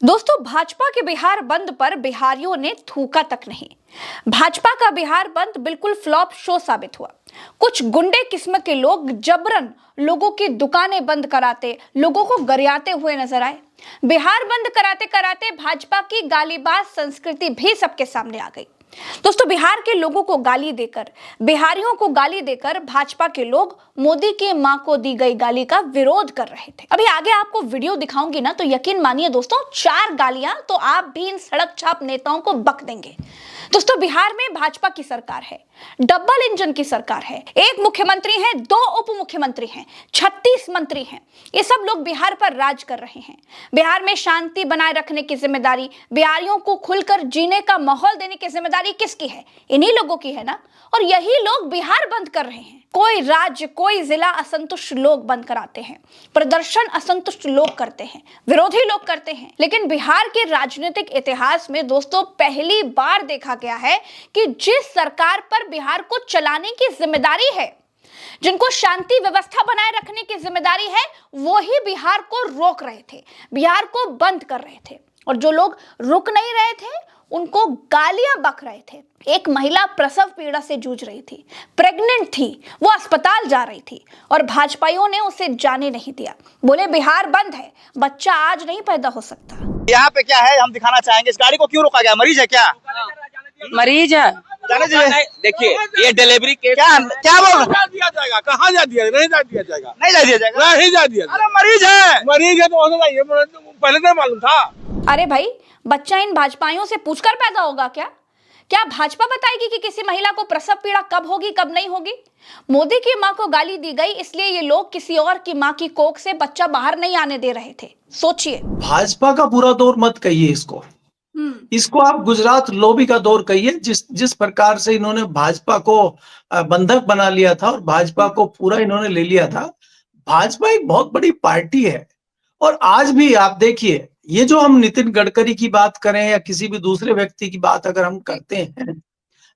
दोस्तों, भाजपा के बिहार बंद पर बिहारियों ने थूका तक नहीं। भाजपा का बिहार बंद बिल्कुल फ्लॉप शो साबित हुआ। कुछ गुंडे किस्म के लोग जबरन लोगों की दुकानें बंद कराते, लोगों को गरियाते हुए नजर आए। बिहार बंद कराते कराते भाजपा की गालीबाज संस्कृति भी सबके सामने आ गई। दोस्तों, बिहार के लोगों को गाली देकर, बिहारियों को गाली देकर भाजपा के लोग मोदी की मां को दी गई गाली का विरोध कर रहे थे। अभी आगे आपको वीडियो दिखाऊंगी ना, तो यकीन मानिए दोस्तों, 4 गालियां तो आप भी इन सड़क छाप नेताओं को बक देंगे। दोस्तों, बिहार में भाजपा की सरकार है, डबल इंजन की सरकार है। एक मुख्यमंत्री है, 2 उप मुख्यमंत्री हैं, 36 मंत्री हैं। ये सब लोग बिहार पर राज कर रहे हैं। बिहार में शांति बनाए रखने की जिम्मेदारी, बिहारियों को खुलकर जीने का माहौल देने की जिम्मेदारी किसकी है? इन्हीं लोगों की है ना। और यही लोग बिहार बंद कर रहे हैं। कोई राज्य, कोई जिला असंतुष्ट लोग बंद कराते हैं, प्रदर्शन असंतुष्ट लोग करते हैं, विरोधी लोग करते हैं। लेकिन बिहार के राजनीतिक इतिहास में दोस्तों पहली बार देखा गया है कि जिस सरकार पर बिहार को चलाने की जिम्मेदारी है, जिनको शांति व्यवस्था बनाए रखने की जिम्मेदारी है, वो ही बिहार को रोक रहे थे, बिहार को बंद कर रहे थे। और जो लोग रुक नहीं रहे थे, उनको गालियां बक रहे थे। एक महिला प्रसव पीड़ा से जूझ रही थी, प्रेग्नेंट थी, वो अस्पताल जा रही थी और भाजपाइयों ने उसे जाने नहीं दिया। बोले बिहार बंद है, बच्चा आज नहीं पैदा हो सकता। यहाँ पे क्या है हम दिखाना चाहेंगे। इस गाड़ी को क्यों रोका गया? मरीज है क्या? मरीज है। जाने दीजिए। देखिए, ये डिलीवरी केस क्या क्या बोल रहे? दिया जाएगा? कहाँ जा दिया? नहीं जा दिया जाएगा। नहीं जा दिया जाएगा? नहीं जा दिया अरे मरीज है। मरीज है तो हो जाइए, पहले नहीं मालूम था। अरे भाई, बच्चा इन भाजपाइयों से पूछकर पैदा होगा क्या? क्या भाजपा बताएगी कि किसी महिला को प्रसव पीड़ा कब होगी, कब नहीं होगी? मोदी की मां को गाली दी गई, इसलिए ये लोग किसी और की मां की कोख से बच्चा बाहर नहीं आने दे रहे थे। सोचिए। भाजपा का बुरा दौर मत कहिए इसको आप गुजरात लॉबी का दौर कहिए। जिस प्रकार से इन्होंने भाजपा को बंधक बना लिया था और भाजपा को पूरा इन्होंने ले लिया था। भाजपा एक बहुत बड़ी पार्टी है और आज भी आप देखिए, ये जो हम नितिन गडकरी की बात करें या किसी भी दूसरे व्यक्ति की बात अगर हम करते हैं,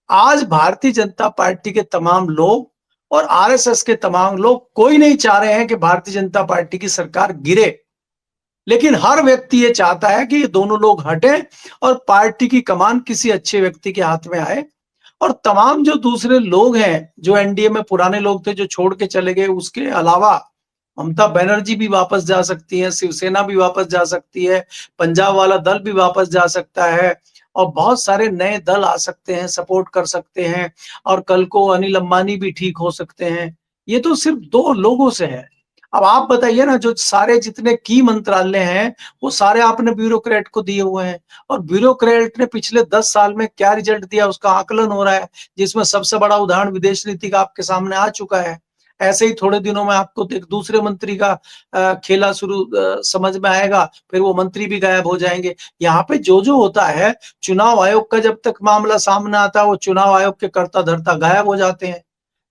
आज भारतीय जनता पार्टी के तमाम लोग और आरएसएस के तमाम लोग कोई नहीं चाह रहे हैं कि भारतीय जनता पार्टी की सरकार गिरे, लेकिन हर व्यक्ति ये चाहता है कि ये दोनों लोग हटें और पार्टी की कमान किसी अच्छे व्यक्ति के हाथ में आए। और तमाम जो दूसरे लोग हैं, जो एनडीए में पुराने लोग थे जो छोड़ के चले गए, उसके अलावा ममता बनर्जी भी वापस जा सकती है, शिवसेना भी वापस जा सकती है, पंजाब वाला दल भी वापस जा सकता है और बहुत सारे नए दल आ सकते हैं, सपोर्ट कर सकते हैं और कल को अनिल अंबानी भी ठीक हो सकते हैं। ये तो सिर्फ 2 लोगों से है। अब आप बताइए ना, जो सारे जितने की मंत्रालय हैं वो सारे आपने ब्यूरोक्रेट को दिए हुए हैं और ब्यूरोक्रेट ने पिछले 10 साल में क्या रिजल्ट दिया उसका आकलन हो रहा है, जिसमें सबसे बड़ा उदाहरण विदेश नीति का आपके सामने आ चुका है। ऐसे ही थोड़े दिनों में आपको एक दूसरे मंत्री का खेला शुरू समझ में आएगा, फिर वो मंत्री भी गायब हो जाएंगे। यहाँ पे जो होता है, चुनाव आयोग का जब तक मामला सामने आता है वो चुनाव आयोग के कर्ता धर्ता गायब हो जाते हैं।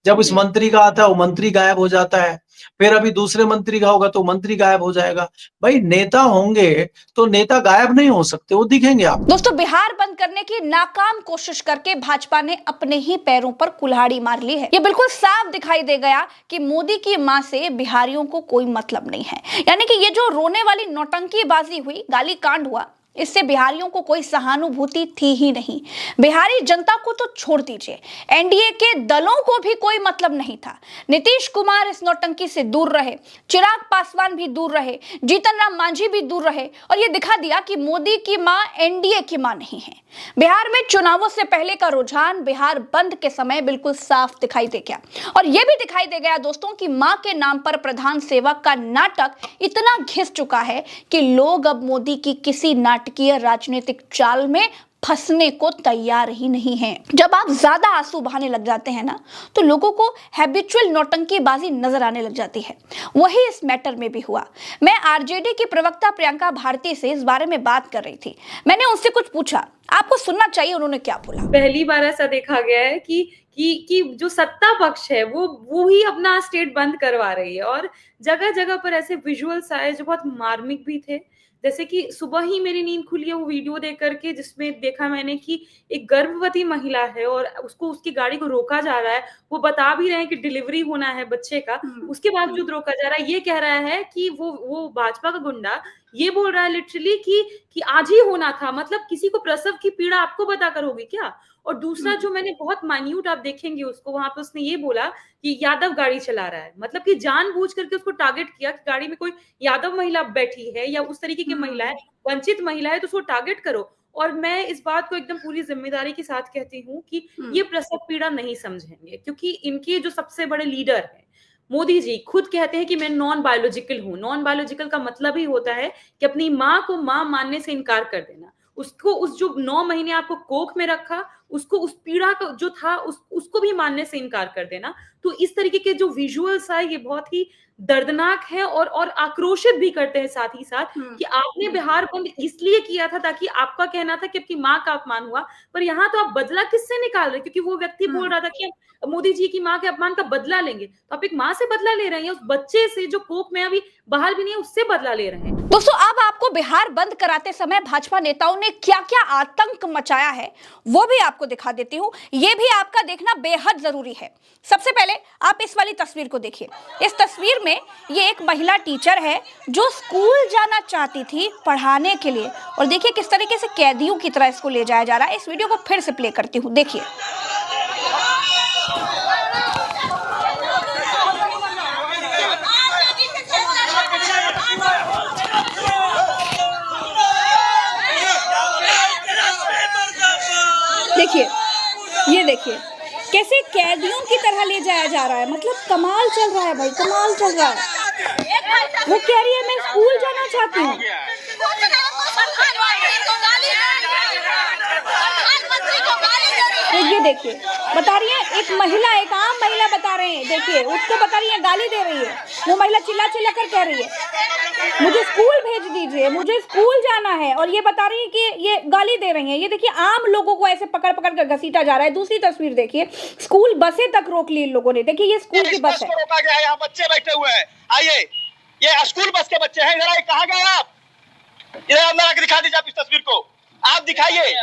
जब इस मंत्री का आता है वो मंत्री गायब हो जाता है, फिर अभी दूसरे मंत्री का होगा तो मंत्री गायब हो जाएगा। भाई नेता होंगे तो नेता गायब नहीं हो सकते, वो दिखेंगे आप। दोस्तों, बिहार बंद करने की नाकाम कोशिश करके भाजपा ने अपने ही पैरों पर कुल्हाड़ी मार ली है। ये बिल्कुल साफ दिखाई दे गया कि मोदी की मां से बिहारियों को कोई मतलब नहीं है। यानी कि ये जो रोने वाली नौटंकीबाजी हुई, गाली कांड हुआ, इससे बिहारियों को कोई सहानुभूति थी ही नहीं। बिहारी जनता को तो छोड़ दीजिए, एनडीए के दलों को भी कोई मतलब नहीं था। नीतीश कुमार इस नौटंकी से दूर रहे, चिराग पासवान भी दूर रहे, जीतन राम मांझी भी दूर रहे और ये दिखा दिया कि मोदी की मां एनडीए की मां नहीं है। बिहार में चुनावों से पहले का रुझान बिहार बंद के समय बिल्कुल साफ दिखाई दे गया और यह भी दिखाई दे गया दोस्तों कि मां के नाम पर प्रधान सेवक का नाटक इतना घिस चुका है कि लोग अब मोदी की किसी नाटकीय राजनीतिक चाल में फंसने को तैयार ही नहीं हैं। जब आप ज्यादा आंसू बहाने लग जाते हैं ना, तो लोगों को हैबिचुअल नौटंकीबाजी नजर आने लग जाती है। वही इस मैटर में भी हुआ। मैं आरजेडी की प्रवक्ता प्रियंका भारती से इस बारे में बात कर रही थी। मैंने उनसे कुछ पूछा, आपको सुनना चाहिए उन्होंने क्या बोला। पहली बार ऐसा देखा गया है कि जो सत्ता पक्ष है वो ही अपना स्टेट बंद करवा रही है और जगह जगह पर ऐसे विजुअल्स आए जो बहुत मार्मिक भी थे। जैसे कि सुबह ही मेरी नींद खुली है वो वीडियो देख करके, जिसमें देखा मैंने कि एक गर्भवती महिला है और उसको उसकी गाड़ी को रोका जा रहा है। वो बता भी रहे हैं कि डिलीवरी होना है बच्चे का, उसके बावजूद रोका जा रहा है। ये कह रहा है कि वो भाजपा का गुंडा ये बोल रहा है लिटरली कि आज ही होना था। मतलब किसी को प्रसव की पीड़ा आपको बताकर होगी क्या? और दूसरा जो मैंने बहुत माइन्यूट, आप देखेंगे उसको, वहां पे उसने ये बोला कि यादव गाड़ी चला रहा है, मतलब कि जानबूझ करके उसको टारगेट किया कि गाड़ी में कोई यादव महिला बैठी है या उस तरीके की महिला है, वंचित महिला है, तो उसको टारगेट करो। और मैं इस बात को एकदम पूरी जिम्मेदारी के साथ कहती हूँ कि ये प्रसव पीड़ा नहीं समझेंगे, क्योंकि इनके जो सबसे बड़े लीडर हैं मोदी जी खुद कहते हैं कि मैं नॉन बायोलॉजिकल हूं। नॉन बायोलॉजिकल का मतलब ही होता है कि अपनी माँ को माँ मानने से इनकार कर देना। उसको, उस जो 9 महीने आपको कोख में रखा, उसको, उस पीड़ा का जो था उसको भी मानने से इनकार कर देना। तो इस तरीके के जो विजुअल्स है ये बहुत ही दर्दनाक है और आक्रोशित भी करते हैं साथ ही साथ कि आपने बिहार बंद इसलिए किया था ताकि आपका कहना था कि आपकी माँ का अपमान हुआ, पर यहाँ तो आप बदला किससे निकाल रहे? क्योंकि वो व्यक्ति बोल रहा था कि मोदी जी की माँ के अपमान का बदला लेंगे, तो आप एक माँ से बदला ले रहे हैं, उस बच्चे से जो कोख में अभी बाहर भी नहीं है उससे बदला ले रहे हैं। दोस्तों, अब आपको बिहार बंद कराते समय भाजपा नेताओं ने क्या क्या आतंक मचाया है वो भी आपको दिखा देती हूँ। ये भी आपका देखना बेहद जरूरी है। सबसे पहले आप इस वाली तस्वीर को देखिए। इस तस्वीर में ये एक महिला टीचर है जो स्कूल जाना चाहती थी पढ़ाने के लिए, और देखिए किस तरीके से कैदियों की तरह इसको ले जाया जा रहा है। इस वीडियो को फिर से प्ले करती हूँ, देखिए। देखिए, ये देखिए कैसे कैदियों की तरह ले जाया जा रहा है। मतलब कमाल चल रहा है भाई, कमाल चल रहा है। वो कह रही है मैं स्कूल जाना चाहती हूँ। ये देखिए, बता रही है एक महिला, एक आम महिला बता रहे हैं, देखिए उसको बता रही है, गाली दे रही है। वो महिला चिल्ला चिल्ला कर कह रही है मुझे स्कूल भेज दीजिए, मुझे स्कूल जाना है, और ये बता रही है कि ये गाली दे रही है। ये देखिए आम लोगों को ऐसे पकड़ पकड़ कर घसीटा जा रहा है। दूसरी तस्वीर देखिए, स्कूल बसें तक रोक ली इन लोगों ने। देखिए ये स्कूल की बस है, रोका गया है, यहाँ बच्चे बैठे हुए हैं। आइए, ये स्कूल बस के बच्चे हैं। इधर कहाँ गए आप? इधर अंदर आके दिखा दीजिए आप इस तस्वीर को, आप दिखाइए।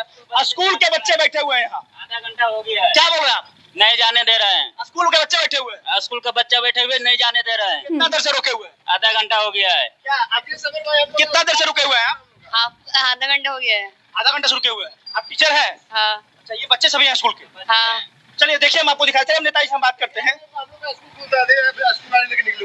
स्कूल के बच्चे बैठे हुए हैं यहाँ। आधा घंटा हो गया है। क्या बोल रहे हैं आप? नहीं जाने दे रहे हैं। स्कूल के बच्चे बैठे हुए हैं। स्कूल का बच्चा बैठे हुए नहीं जाने दे रहे हैं। कितना देर से रुके हुए हैं? आधा घंटा हो गया है। कितना देर से रुके हुए हैं आप? हाँ, आधा घंटा हो गया है। आधा घंटे से रुके हुए हैं। आप टीचर हैं? हाँ। अच्छा, ये बच्चे सभी हैं स्कूल के? हाँ। चलिए देखिए, हम आपको दिखाते हैं। हम नेताजी से हम बात करते हैं।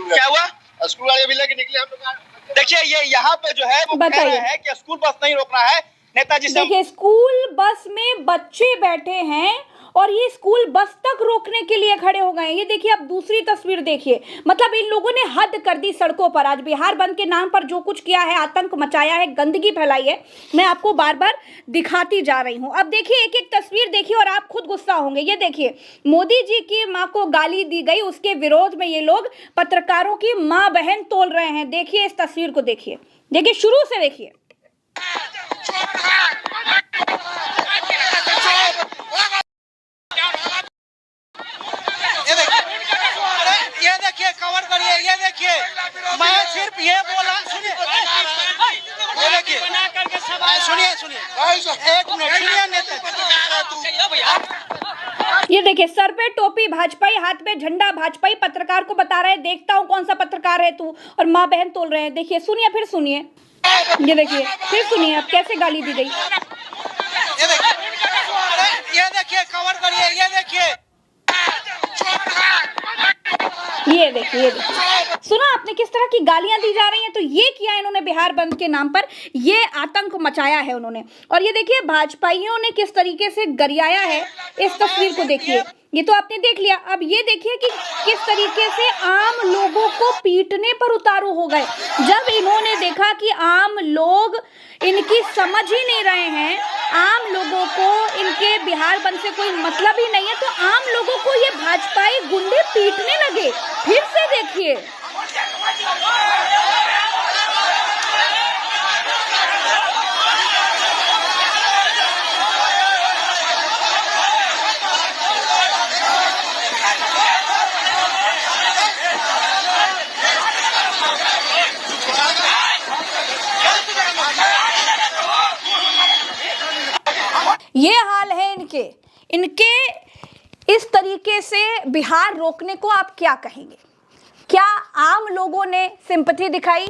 क्या हुआ? स्कूल वाले भी लेके निकले हम लोग। देखिए, ये यहाँ पे जो है वो कह रहे हैं कि स्कूल बस नहीं रोकना है। नेताजी से देखिए स्कूल बस में बच्चे बैठे हैं और ये स्कूल बस तक रोकने के लिए खड़े हो गए। ये देखिए, अब दूसरी तस्वीर देखिए। मतलब इन लोगों ने हद कर दी सड़कों पर। आज बिहार बंद के नाम पर जो कुछ किया है, आतंक मचाया है, गंदगी फैलाई है, मैं आपको बार बार दिखाती जा रही हूं। अब देखिए एक एक तस्वीर देखिए और आप खुद गुस्सा होंगे। ये देखिए, मोदी जी की मां को गाली दी गई, उसके विरोध में ये लोग पत्रकारों की मां बहन तोल रहे हैं। देखिए इस तस्वीर को, देखिए देखिए शुरू से देखिए। ये देखिए, कवर करिए। ये देखिए, मैं सिर्फ ये बोला, सुनिए, ये देखिए, सुनिए, एक मिनट सुनिए। ये देखिए, सर पे टोपी भाजपाई, हाथ में झंडा भाजपाई, पत्रकार को बता रहे हैं देखता हूँ कौन सा पत्रकार है तू, और माँ बहन तोल रहे हैं। देखिए, सुनिए, फिर सुनिए। ये देखिए, फिर सुनिए अब कैसे गाली दी गई। ये देखिए, कवर करिए। ये देखिए, ये देखिए सुना आपने किस तरह की गालियां दी जा रही हैं। तो ये किया इन्होंने बिहार बंद के नाम पर, ये आतंक मचाया है उन्होंने। और ये देखिए भाजपाइयों ने किस तरीके से गरियाया है। इस तस्वीर को देखिए, ये तो आपने देख लिया। अब ये देखिए कि किस तरीके से आम लोगों को पीटने पर उतारू हो गए। जब इन्होंने देखा कि आम लोग इनकी समझ ही नहीं रहे हैं, आम लोगों को इनके बिहार बंद से कोई मतलब ही नहीं है, तो आम लोगों को ये भाजपाई गुंडे पीटने लगे। फिर से देखिए, ये हाल है इनके इस तरीके से बिहार रोकने को आप क्या कहेंगे? क्या आम लोगों ने सिंपैथी दिखाई?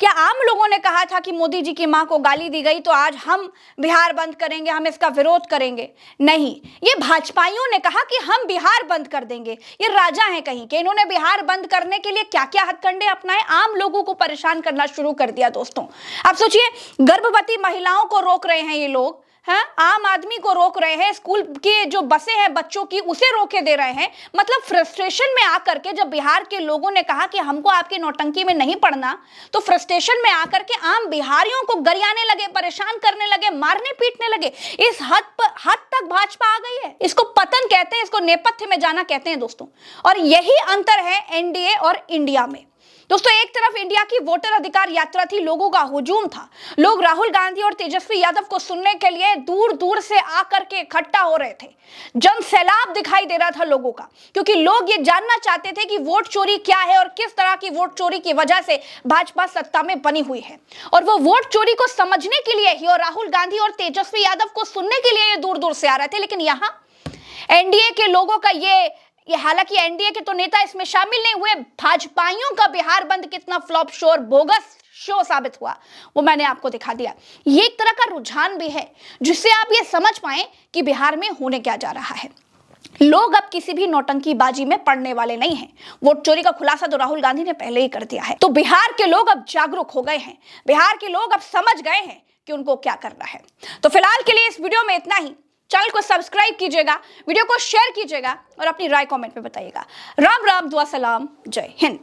क्या आम लोगों ने कहा था कि मोदी जी की मां को गाली दी गई तो आज हम बिहार बंद करेंगे, हम इसका विरोध करेंगे? नहीं, ये भाजपाइयों ने कहा कि हम बिहार बंद कर देंगे। ये राजा हैं कहीं के, इन्होंने बिहार बंद करने के लिए क्या क्या हथकंडे अपनाए, आम लोगों को परेशान करना शुरू कर दिया। दोस्तों आप सोचिए, गर्भवती महिलाओं को रोक रहे हैं ये लोग, हाँ, आम आदमी को रोक रहे हैं, स्कूल की जो बसें हैं बच्चों की उसे रोके दे रहे हैं। मतलब फ्रस्ट्रेशन में आकर के जब बिहार के लोगों ने कहा कि हमको आपकी नौटंकी में नहीं पड़ना, तो फ्रस्ट्रेशन में आकर के आम बिहारियों को गरियाने लगे, परेशान करने लगे, मारने पीटने लगे। इस हद तक भाजपा आ गई है। इसको पतन कहते हैं, इसको नेपथ्य में जाना कहते हैं दोस्तों। और यही अंतर है एनडीए और इंडिया में। दोस्तों एक तरफ इंडिया की वोटर अधिकार यात्रा थी, लोगों का हुजूम था, लोग राहुल गांधी और तेजस्वी यादव को सुनने के लिए दूर दूर से आकर के इकट्ठा हो रहे थे। जन सैलाब दिखाई दे रहा था लोगों का, क्योंकि लोग ये जानना चाहते थे कि वोट चोरी क्या है और किस तरह की वोट चोरी की वजह से भाजपा सत्ता में बनी हुई है। और वो वोट चोरी को समझने के लिए ही और राहुल गांधी और तेजस्वी यादव को सुनने के लिए ये दूर दूर से आ रहे थे। लेकिन यहां एनडीए के लोगों का ये हालांकि एनडीए के तो नेता इसमें शामिल नहीं हुए, भाजपाइयों का बिहार बंद कितना फ्लॉप शो और बोगस शो साबित हुआ वो मैंने आपको दिखा दिया। ये एक तरह का रुझान भी है जिससे आप ये समझ पाए कि बिहार में होने क्या जा रहा है। लोग अब किसी भी नौटंकी बाजी में पड़ने वाले नहीं हैं। वोट चोरी का खुलासा तो राहुल गांधी ने पहले ही कर दिया है। तो बिहार के लोग अब जागरूक हो गए हैं, बिहार के लोग अब समझ गए हैं कि उनको क्या करना है। तो फिलहाल के लिए इस वीडियो में इतना ही। चैनल को सब्सक्राइब कीजिएगा, वीडियो को शेयर कीजिएगा और अपनी राय कमेंट में बताइएगा। राम राम, दुआ सलाम, जय हिंद।